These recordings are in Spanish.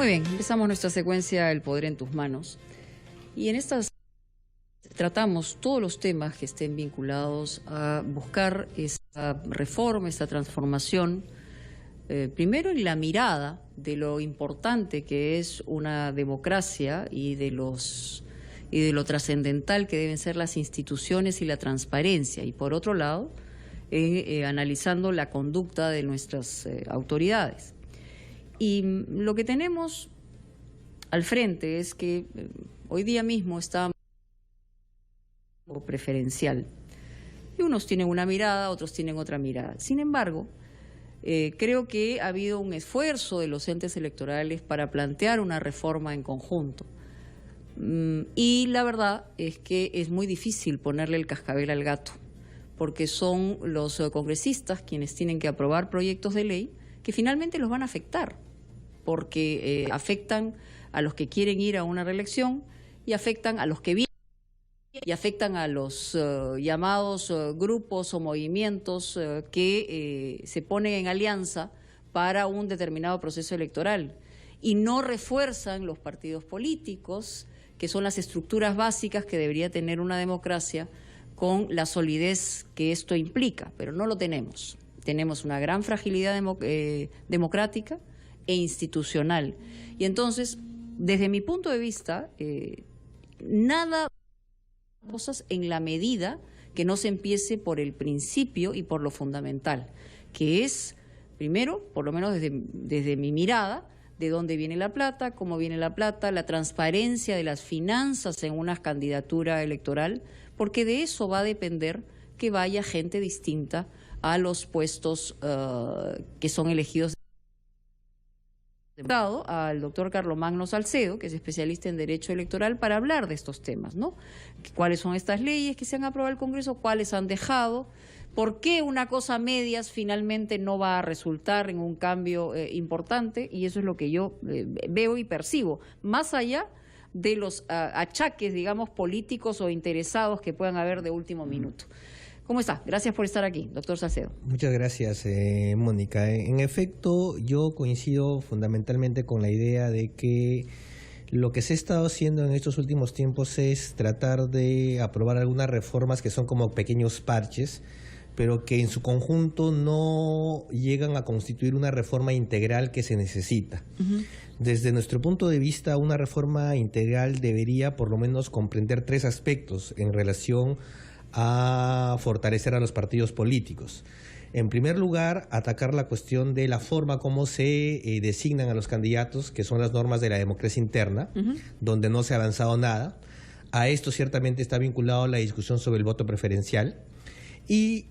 Muy bien, empezamos nuestra secuencia El Poder en tus Manos. Y en estas tratamos todos los temas que estén vinculados a buscar esta reforma, esta transformación, primero en la mirada de lo importante que es una democracia y de lo trascendental que deben ser las instituciones y la transparencia. Y por otro lado, analizando la conducta de nuestras autoridades. Y lo que tenemos al frente es que hoy día mismo está preferencial. Y unos tienen una mirada, otros tienen otra mirada. Sin embargo, creo que ha habido un esfuerzo de los entes electorales para plantear una reforma en conjunto. Y la verdad es que es muy difícil ponerle el cascabel al gato, porque son los congresistas quienes tienen que aprobar proyectos de ley que finalmente los van a afectar, porque afectan a los que quieren ir a una reelección y afectan a los que vienen y afectan a los llamados grupos o movimientos que se ponen en alianza para un determinado proceso electoral y no refuerzan los partidos políticos, que son las estructuras básicas que debería tener una democracia con la solidez que esto implica, pero no lo tenemos. Tenemos una gran fragilidad democrática e institucional. Y entonces, desde mi punto de vista, nada cosas en la medida que no se empiece por el principio y por lo fundamental, que es, primero, por lo menos desde mi mirada, de dónde viene la plata, cómo viene la plata, la transparencia de las finanzas en una candidatura electoral, porque de eso va a depender que vaya gente distinta a los puestos que son elegidos. Al doctor Carlomagno Salcedo, que es especialista en Derecho Electoral, para hablar de estos temas, ¿no? ¿Cuáles son estas leyes que se han aprobado en el Congreso? ¿Cuáles han dejado? ¿Por qué una cosa a medias finalmente no va a resultar en un cambio importante? Y eso es lo que yo veo y percibo, más allá de los achaques, digamos, políticos o interesados que puedan haber de último minuto. ¿Cómo está? Gracias por estar aquí, doctor Salcedo. Muchas gracias, Mónica. En efecto, yo coincido fundamentalmente con la idea de que lo que se ha estado haciendo en estos últimos tiempos es tratar de aprobar algunas reformas que son como pequeños parches, pero que en su conjunto no llegan a constituir una reforma integral que se necesita. Desde nuestro punto de vista, una reforma integral debería por lo menos comprender tres aspectos en relación a fortalecer a los partidos políticos. En primer lugar, atacar la cuestión de la forma como se designan a los candidatos, que son las normas de la democracia interna, donde no se ha avanzado nada. A esto ciertamente está vinculado la discusión sobre el voto preferencial. Y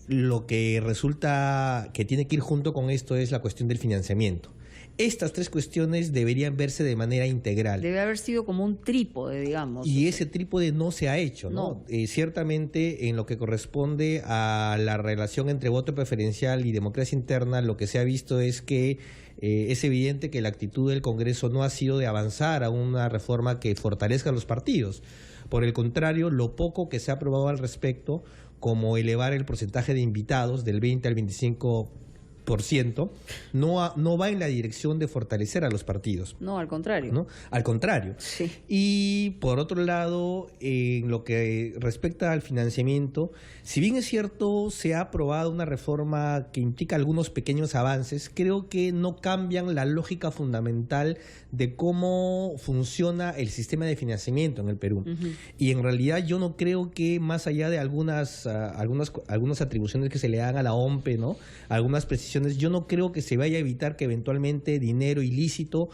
lo que resulta que tiene que ir junto con esto es la cuestión del financiamiento. Estas tres cuestiones deberían verse de manera integral. Debe haber sido como un trípode, digamos. Y ese trípode no se ha hecho, ¿no? Ciertamente, en lo que corresponde a la relación entre voto preferencial y democracia interna, lo que se ha visto es que es evidente que la actitud del Congreso no ha sido de avanzar a una reforma que fortalezca a los partidos. Por el contrario, lo poco que se ha aprobado al respecto, como elevar el porcentaje de invitados del 20 al 25%, no va en la dirección de fortalecer a los partidos. No, al contrario. ¿No? Al contrario. Sí. Y por otro lado, en lo que respecta al financiamiento, si bien es cierto, se ha aprobado una reforma que implica algunos pequeños avances, creo que no cambian la lógica fundamental de cómo funciona el sistema de financiamiento en el Perú. Y en realidad yo no creo que más allá de algunas atribuciones que se le dan a la OMPE, ¿no? Algunas precisiones, yo no creo que se vaya a evitar que eventualmente dinero ilícito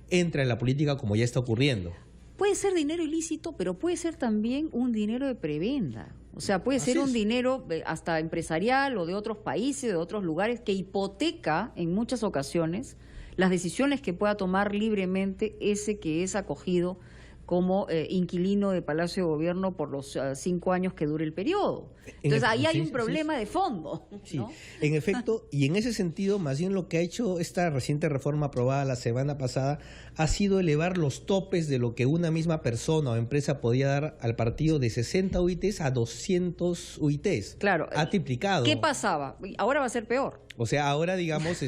entre en la política como ya está ocurriendo. Puede ser dinero ilícito, pero puede ser también un dinero de prebenda. O sea, puede ser un dinero hasta empresarial o de otros países, de otros lugares, que hipoteca en muchas ocasiones las decisiones que pueda tomar libremente ese que es acogido como inquilino de Palacio de Gobierno por los 5 años que dure el periodo. Entonces ahí hay un problema de fondo, ¿no? Sí, en efecto, y en ese sentido, más bien lo que ha hecho esta reciente reforma aprobada la semana pasada ha sido elevar los topes de lo que una misma persona o empresa podía dar al partido de 60 UITs a 200 UITs. Claro. Ha triplicado. ¿Qué pasaba? Ahora va a ser peor. O sea, ahora digamos,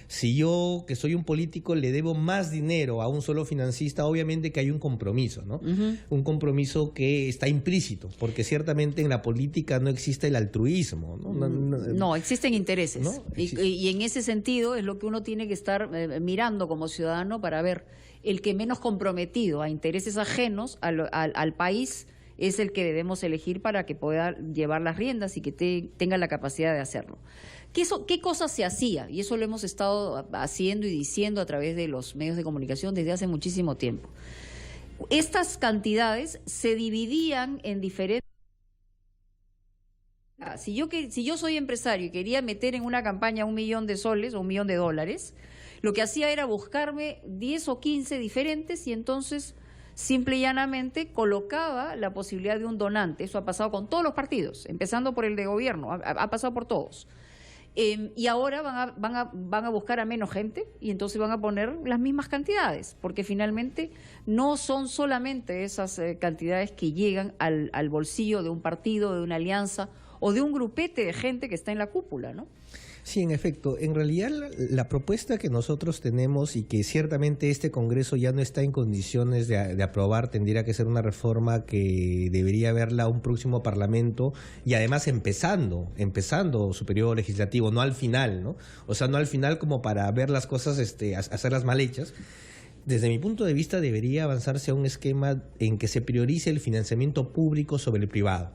si yo, que soy un político, le debo más dinero a un solo financista, obviamente que hay un compromiso, ¿no? Un compromiso que está implícito, porque ciertamente en la política no existe el altruismo, ¿no? No, existen intereses. ¿No? Y en ese sentido es lo que uno tiene que estar mirando como ciudadano para ver el que menos comprometido a intereses ajenos al país es el que debemos elegir para que pueda llevar las riendas y que tenga la capacidad de hacerlo. ¿Qué cosas se hacía? Y eso lo hemos estado haciendo y diciendo a través de los medios de comunicación desde hace muchísimo tiempo. Estas cantidades se dividían en diferentes... Si yo soy empresario y quería meter en una campaña $1 millón o $1 millón, lo que hacía era buscarme 10 o 15 diferentes y entonces simple y llanamente colocaba la posibilidad de un donante. Eso ha pasado con todos los partidos, empezando por el de gobierno, ha pasado por todos. Y ahora van a buscar a menos gente y entonces van a poner las mismas cantidades, porque finalmente no son solamente esas cantidades que llegan al bolsillo de un partido, de una alianza o de un grupete de gente que está en la cúpula, ¿no? Sí, en efecto. En realidad, la propuesta que nosotros tenemos y que ciertamente este Congreso ya no está en condiciones de aprobar, tendría que ser una reforma que debería verla un próximo Parlamento y además empezando su periodo legislativo, no al final, ¿no? O sea, no al final como para ver las cosas, hacerlas mal hechas. Desde mi punto de vista, debería avanzarse a un esquema en que se priorice el financiamiento público sobre el privado.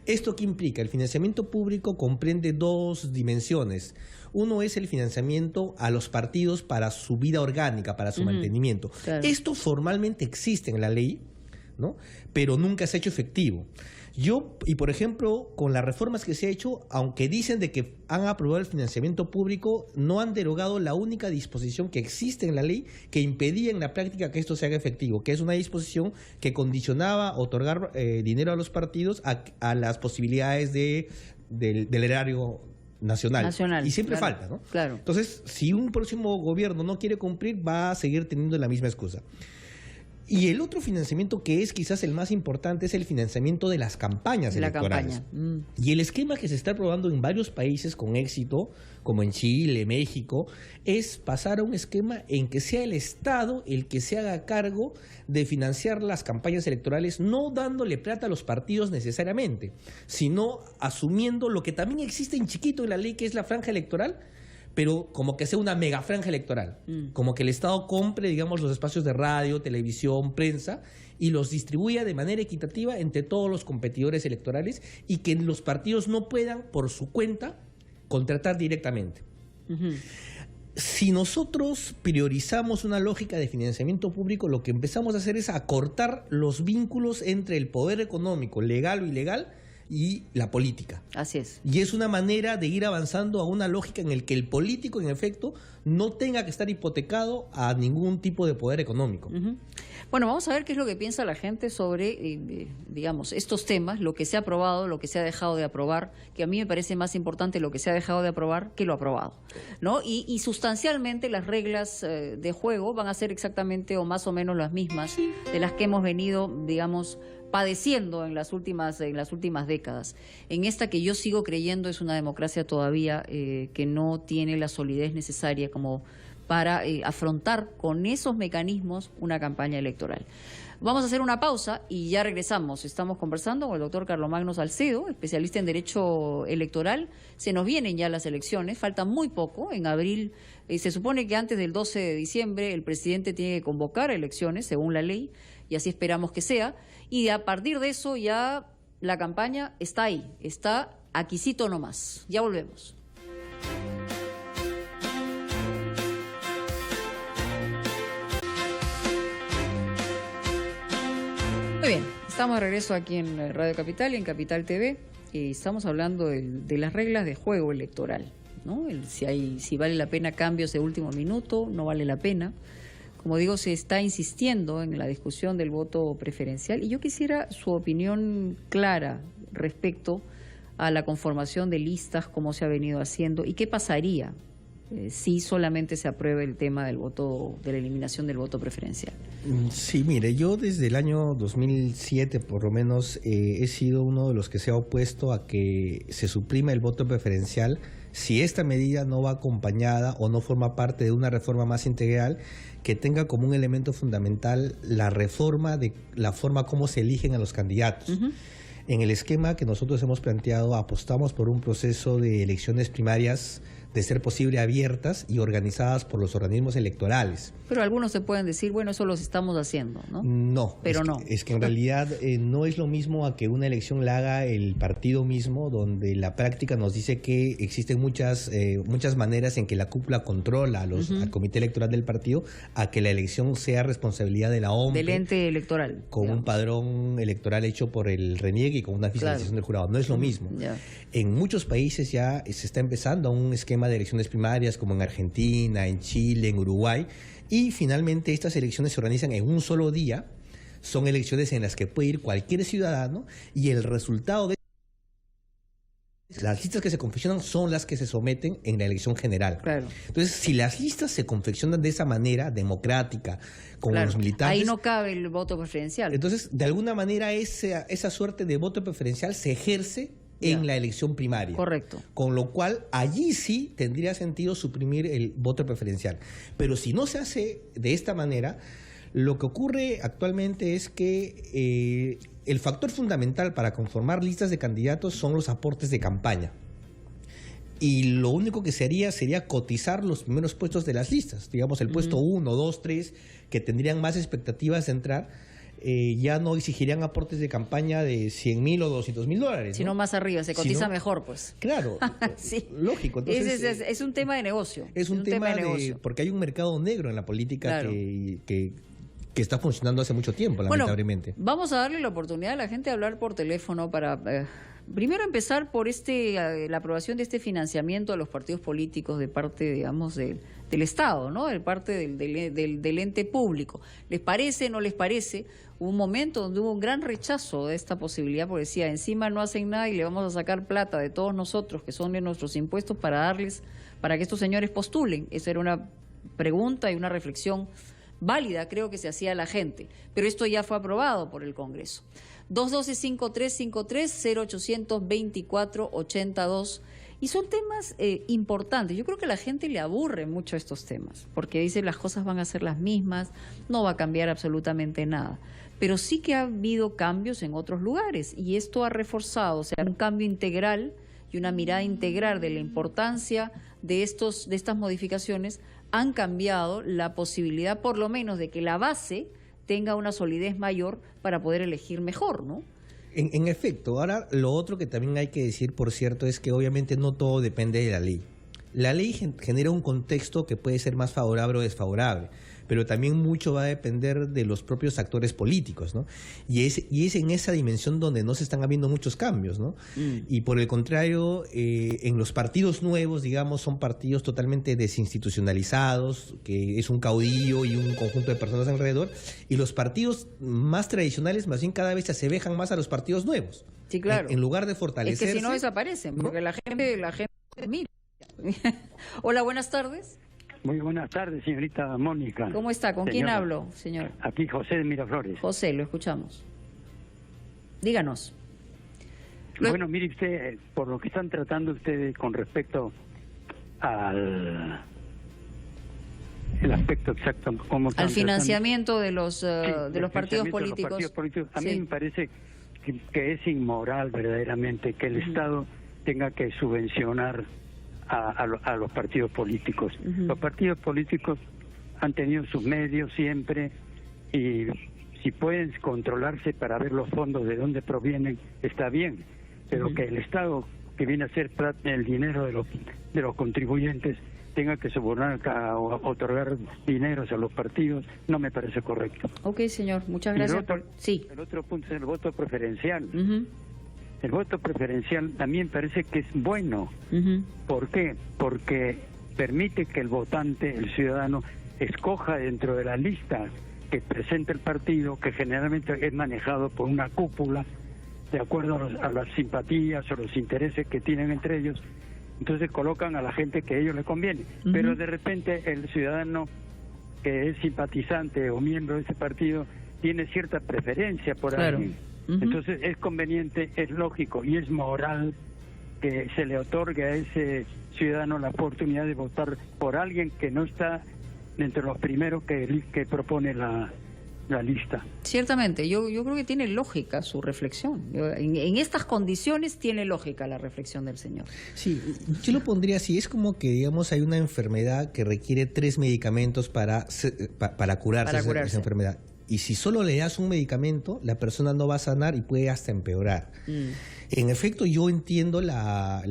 ¿Esto qué implica? El financiamiento público comprende dos dimensiones. Uno es el financiamiento a los partidos para su vida orgánica, para su mantenimiento. Claro. Esto formalmente existe en la ley, ¿no? Pero nunca se ha hecho efectivo. Y por ejemplo, con las reformas que se ha hecho, aunque dicen de que han aprobado el financiamiento público, no han derogado la única disposición que existe en la ley que impedía en la práctica que esto se haga efectivo, que es una disposición que condicionaba otorgar dinero a los partidos a las posibilidades del erario nacional. Y siempre claro, falta, ¿no? Claro. Entonces, si un próximo gobierno no quiere cumplir, va a seguir teniendo la misma excusa. Y el otro financiamiento que es quizás el más importante es el financiamiento de las campañas electorales. Y el esquema que se está probando en varios países con éxito, como en Chile, México, es pasar a un esquema en que sea el Estado el que se haga cargo de financiar las campañas electorales, no dándole plata a los partidos necesariamente, sino asumiendo lo que también existe en chiquito en la ley, que es la franja electoral, pero como que sea una mega franja electoral, como que el Estado compre, digamos, los espacios de radio, televisión, prensa, y los distribuya de manera equitativa entre todos los competidores electorales y que los partidos no puedan, por su cuenta, contratar directamente. Si nosotros priorizamos una lógica de financiamiento público, lo que empezamos a hacer es acortar los vínculos entre el poder económico, legal o ilegal, y la política. Así es. Y es una manera de ir avanzando a una lógica en la que el político, en efecto, no tenga que estar hipotecado a ningún tipo de poder económico. Bueno, vamos a ver qué es lo que piensa la gente sobre, digamos, estos temas, lo que se ha aprobado, lo que se ha dejado de aprobar, que a mí me parece más importante lo que se ha dejado de aprobar que lo aprobado, ¿no? Y sustancialmente las reglas de juego van a ser exactamente o más o menos las mismas de las que hemos venido, digamos, padeciendo en las últimas décadas. En esta que yo sigo creyendo es una democracia todavía que no tiene la solidez necesaria como para afrontar con esos mecanismos una campaña electoral. Vamos a hacer una pausa y ya regresamos. Estamos conversando con el doctor Carlomagno Salcedo, especialista en Derecho Electoral. Se nos vienen ya las elecciones, falta muy poco, en abril. Se supone que antes del 12 de diciembre el presidente tiene que convocar elecciones, según la ley, y así esperamos que sea. Y a partir de eso ya la campaña está ahí, está aquícito nomás. Ya volvemos. Muy bien, estamos de regreso aquí en Radio Capital y en Capital TV. Y estamos hablando de las reglas de juego electoral, ¿no? Si vale la pena cambios de último minuto, no vale la pena. Como digo, se está insistiendo en la discusión del voto preferencial y yo quisiera su opinión clara respecto a la conformación de listas, cómo se ha venido haciendo y qué pasaría si solamente se apruebe el tema del voto, de la eliminación del voto preferencial. Sí, mire, yo desde el año 2007 por lo menos he sido uno de los que se ha opuesto a que se suprima el voto preferencial si esta medida no va acompañada o no forma parte de una reforma más integral que tenga como un elemento fundamental la reforma de la forma como se eligen a los candidatos. En el esquema que nosotros hemos planteado, apostamos por un proceso de elecciones primarias, de ser posible abiertas y organizadas por los organismos electorales. Pero algunos se pueden decir, bueno, eso los estamos haciendo, ¿no? No, pero es que en realidad no es lo mismo a que una elección la haga el partido mismo, donde la práctica nos dice que existen muchas maneras en que la cúpula controla al comité electoral del partido, a que la elección sea responsabilidad de la OMP. Del ente electoral. Con digamos un padrón electoral hecho por el RENIEC y con una fiscalización del jurado. No es lo mismo. En muchos países ya se está empezando a un esquema de elecciones primarias, como en Argentina, en Chile, en Uruguay, y finalmente estas elecciones se organizan en un solo día. Son elecciones en las que puede ir cualquier ciudadano y el resultado de las listas que se confeccionan son las que se someten en la elección general. Claro. Entonces, si las listas se confeccionan de esa manera, democrática, con los militantes... Ahí no cabe el voto preferencial. Entonces, de alguna manera, esa suerte de voto preferencial se ejerce en la elección primaria. Correcto. Con lo cual, allí sí tendría sentido suprimir el voto preferencial. Pero si no se hace de esta manera, lo que ocurre actualmente es que el factor fundamental para conformar listas de candidatos son los aportes de campaña. Y lo único que se haría sería cotizar los primeros puestos de las listas. Digamos, el puesto 1, 2, 3, que tendrían más expectativas de entrar, ya no exigirían aportes de campaña de 100.000 o 200.000 dólares. Sino más arriba, se cotiza mejor, pues. Claro, sí. Lógico. Entonces, es un tema de negocio. Es un tema de negocio. Porque hay un mercado negro en la política que está funcionando hace mucho tiempo, lamentablemente. Bueno, vamos a darle la oportunidad a la gente de hablar por teléfono para... primero empezar por la aprobación de este financiamiento a los partidos políticos de parte, digamos, del Estado, ¿no? De parte del ente público. ¿Les parece, no les parece? Hubo un momento donde hubo un gran rechazo de esta posibilidad, porque decía, encima no hacen nada y le vamos a sacar plata de todos nosotros, que son de nuestros impuestos, para que estos señores postulen. Esa era una pregunta y una reflexión válida, creo que se hacía la gente. Pero esto ya fue aprobado por el Congreso. 212-5353-0824-82. Y son temas importantes. Yo creo que a la gente le aburre mucho estos temas, porque dice las cosas van a ser las mismas, no va a cambiar absolutamente nada. Pero sí que ha habido cambios en otros lugares y esto ha reforzado, o sea, un cambio integral y una mirada integral de la importancia de estas modificaciones han cambiado la posibilidad, por lo menos, de que la base tenga una solidez mayor para poder elegir mejor, ¿no? En efecto, ahora lo otro que también hay que decir, por cierto, es que obviamente no todo depende de la ley. La ley genera un contexto que puede ser más favorable o desfavorable, pero también mucho va a depender de los propios actores políticos, ¿no? Y es en esa dimensión donde no se están habiendo muchos cambios, ¿no? Y por el contrario, en los partidos nuevos, digamos, son partidos totalmente desinstitucionalizados, que es un caudillo y un conjunto de personas alrededor, y los partidos más tradicionales más bien cada vez se asemejan más a los partidos nuevos. Sí, claro. En lugar de fortalecerse... Es que si no desaparecen, porque la gente mira. Hola, buenas tardes. Muy buenas tardes, señorita Mónica. ¿Cómo está? ¿Con quién hablo, señor? Aquí José de Miraflores. José, lo escuchamos. Díganos. Bueno, mire usted, por lo que están tratando ustedes con respecto al el aspecto exacto, cómo están al financiamiento de los partidos políticos. A mí me parece que es inmoral verdaderamente que el Estado tenga que subvencionar a los partidos políticos. Los partidos políticos han tenido sus medios siempre y si pueden controlarse para ver los fondos de dónde provienen, está bien, pero que el Estado, que viene a ser el dinero de los contribuyentes, tenga que sobornar o otorgar dineros a los partidos, no me parece correcto. Ok, señor, muchas gracias. El otro punto es el voto preferencial. El voto preferencial también parece que es bueno. ¿Por qué? Porque permite que el votante, el ciudadano, escoja dentro de la lista que presenta el partido, que generalmente es manejado por una cúpula, de acuerdo a las simpatías o los intereses que tienen entre ellos, entonces colocan a la gente que a ellos les conviene. Pero de repente el ciudadano que es simpatizante o miembro de ese partido tiene cierta preferencia por alguien. Entonces es conveniente, es lógico y es moral que se le otorgue a ese ciudadano la oportunidad de votar por alguien que no está entre los primeros que propone la lista. Ciertamente, yo creo que tiene lógica su reflexión. En estas condiciones tiene lógica la reflexión del señor. Sí, yo lo pondría así, es como que, digamos, hay una enfermedad que requiere 3 medicamentos para curarse esa enfermedad. Y si solo le das un medicamento, la persona no va a sanar y puede hasta empeorar. En efecto, yo entiendo la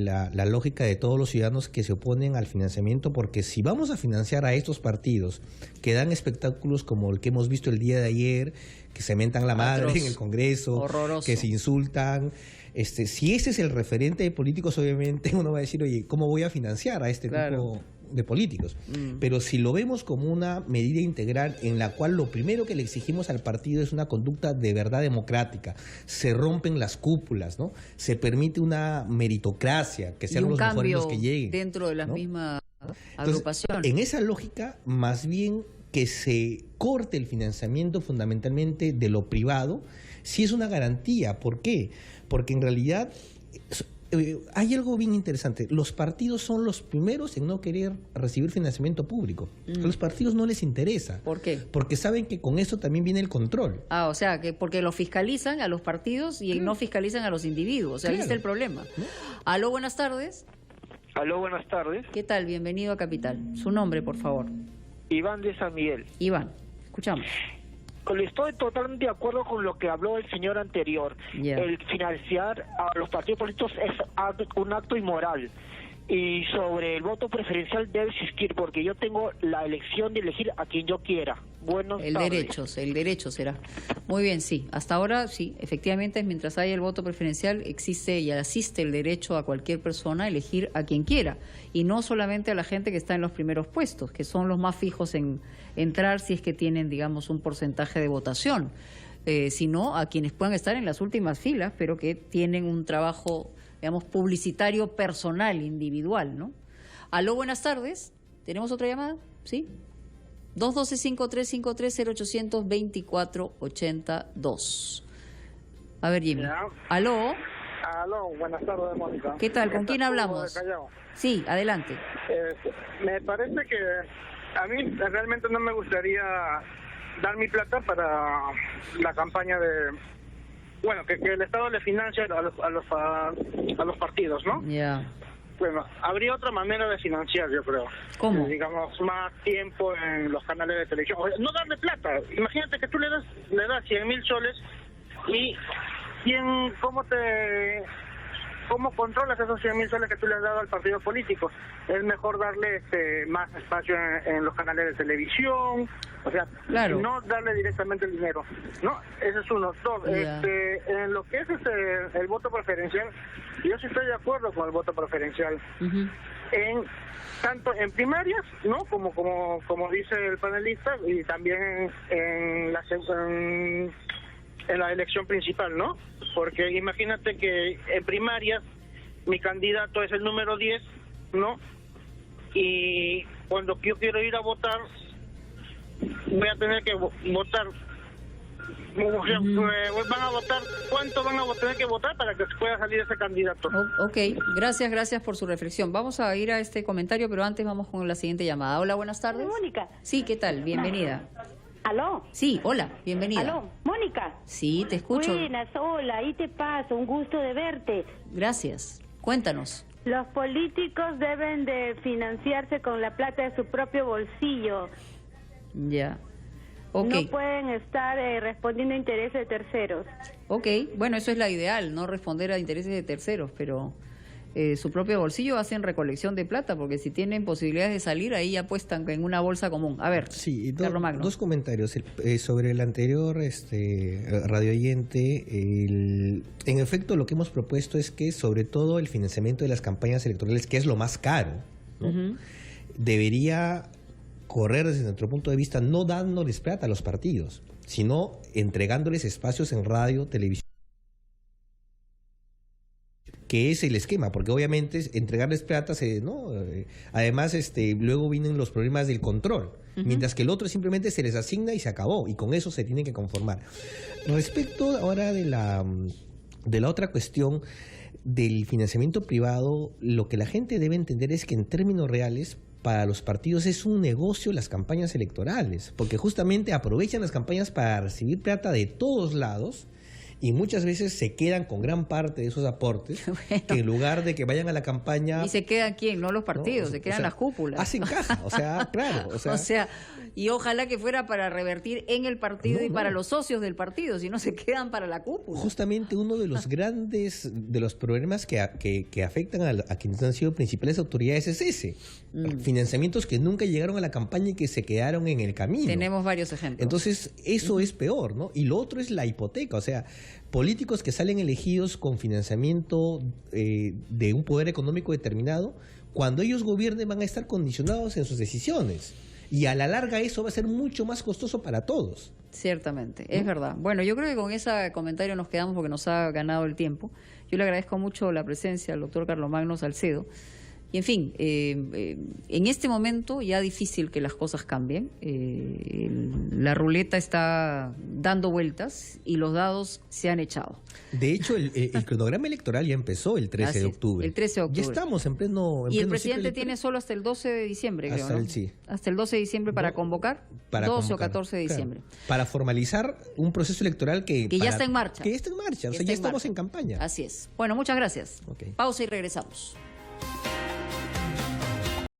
lógica de todos los ciudadanos que se oponen al financiamiento, porque si vamos a financiar a estos partidos que dan espectáculos como el que hemos visto el día de ayer, que se mentan la madre en el Congreso, horroroso, que se insultan, si ese es el referente de políticos, obviamente uno va a decir, oye, ¿cómo voy a financiar a este tipo de políticos? Pero si lo vemos como una medida integral en la cual lo primero que le exigimos al partido es una conducta de verdad democrática, se rompen las cúpulas, ¿no? Se permite una meritocracia, que sean los mejores los que lleguen dentro de la misma agrupación. Entonces, en esa lógica, más bien que se corte el financiamiento fundamentalmente de lo privado, sí es una garantía. ¿Por qué? Porque en realidad hay algo bien interesante. Los partidos son los primeros en no querer recibir financiamiento público. A los partidos no les interesa. ¿Por qué? Porque saben que con eso también viene el control. O sea, que porque lo fiscalizan a los partidos y no fiscalizan a los individuos. O sea, ahí está el problema. Aló, buenas tardes. Aló, buenas tardes. ¿Qué tal? Bienvenido a Capital. Su nombre, por favor. Iván de San Miguel. Iván, escuchamos. Estoy totalmente de acuerdo con lo que habló el señor anterior. El financiar a los partidos políticos es un acto inmoral. Y sobre el voto preferencial debe existir, porque yo tengo la elección de elegir a quien yo quiera. Buenas tardes. El derecho será. Muy bien, sí. Hasta ahora, sí, efectivamente, mientras haya el voto preferencial, existe y asiste el derecho a cualquier persona a elegir a quien quiera. Y no solamente a la gente que está en los primeros puestos, que son los más fijos en entrar si es que tienen, digamos, un porcentaje de votación, sino a quienes puedan estar en las últimas filas, pero que tienen un trabajo, digamos, publicitario personal, individual, ¿no? Aló, buenas tardes. ¿Tenemos otra llamada? ¿Sí? 212-5353-0824-82. A ver, Jimmy. Aló. Aló, buenas tardes, Mónica. ¿Qué tal? ¿Con quién hablamos? Sí, adelante. Me parece que a mí realmente no me gustaría dar mi plata para la campaña de... Bueno, que el Estado le financie a los partidos, ¿no? Ya. Bueno, habría otra manera de financiar, yo creo. ¿Cómo? Digamos, más tiempo en los canales de televisión. No darle plata. Imagínate que tú le das 100.000 soles y ¿cómo controlas esos 100.000 soles que tú le has dado al partido político? Es mejor darle más espacio en los canales de televisión, o sea, no darle directamente el dinero, ¿no? Ese es uno. Dos, en lo que es el voto preferencial, yo sí estoy de acuerdo con el voto preferencial. Tanto en primarias, ¿no? Como dice el panelista, y también en la elección principal, ¿no? Porque imagínate que en primarias mi candidato es el número 10, ¿no? Y cuando yo quiero ir a votar, voy a tener que votar. Van a votar, ¿cuánto van a tener que votar para que pueda salir ese candidato? Ok, gracias por su reflexión. Vamos a ir a este comentario, pero antes vamos con la siguiente llamada. Hola, buenas tardes. Mónica. Sí, ¿qué tal? Bienvenida. ¿Aló? Sí, hola, bienvenida. ¿Aló? Mónica. Sí, te escucho. Buenas, hola, ahí te paso, un gusto de verte. Gracias. Cuéntanos. Los políticos deben de financiarse con la plata de su propio bolsillo. Ya. Okay. No pueden estar respondiendo a intereses de terceros. Ok, bueno, eso es la ideal, no responder a intereses de terceros, pero su propio bolsillo hacen recolección de plata, porque si tienen posibilidades de salir, ahí apuestan en una bolsa común. A ver, sí, Carlos Magno. Dos comentarios. Sobre el anterior radio oyente, en efecto lo que hemos propuesto es que sobre todo el financiamiento de las campañas electorales, que es lo más caro, ¿no? Debería correr desde nuestro punto de vista no dándoles plata a los partidos, sino entregándoles espacios en radio, televisión, que es el esquema, porque obviamente entregarles plata, ¿no? Además, luego vienen los problemas del control, mientras que el otro simplemente se les asigna y se acabó, y con eso se tienen que conformar. Respecto ahora de la otra cuestión del financiamiento privado, lo que la gente debe entender es que en términos reales, para los partidos es un negocio las campañas electorales, porque justamente aprovechan las campañas para recibir plata de todos lados, y muchas veces se quedan con gran parte de esos aportes, bueno, que en lugar de que vayan a la campaña... ¿Y se quedan quién? No los partidos, ¿no? Se quedan las cúpulas. Hacen caja, claro. O sea, y ojalá que fuera para revertir en el partido para los socios del partido, si no se quedan para la cúpula. Justamente uno de los grandes, de los problemas que afectan a quienes han sido principales autoridades es ese. Financiamientos que nunca llegaron a la campaña y que se quedaron en el camino. Tenemos varios ejemplos. Entonces, eso es peor, ¿no? Y lo otro es la hipoteca, o sea, políticos que salen elegidos con financiamiento de un poder económico determinado, cuando ellos gobiernen van a estar condicionados en sus decisiones. Y a la larga eso va a ser mucho más costoso para todos. Ciertamente, es verdad. Bueno, yo creo que con ese comentario nos quedamos porque nos ha ganado el tiempo. Yo le agradezco mucho la presencia del doctor Carlomagno Salcedo. Y en fin, en este momento ya difícil que las cosas cambien. La ruleta está dando vueltas y los dados se han echado. De hecho, el cronograma electoral ya empezó el 13 de octubre. El 13 de octubre. Ya estamos en pleno... Y el presidente tiene solo hasta el 12 de diciembre, creo, ¿no? Sí. Hasta el 12 de diciembre para convocar, 12 o 14 de diciembre. Claro, para formalizar un proceso electoral que ya está en marcha. Que ya está en marcha, o sea, ya estamos en campaña. Así es. Bueno, muchas gracias. Pausa y regresamos.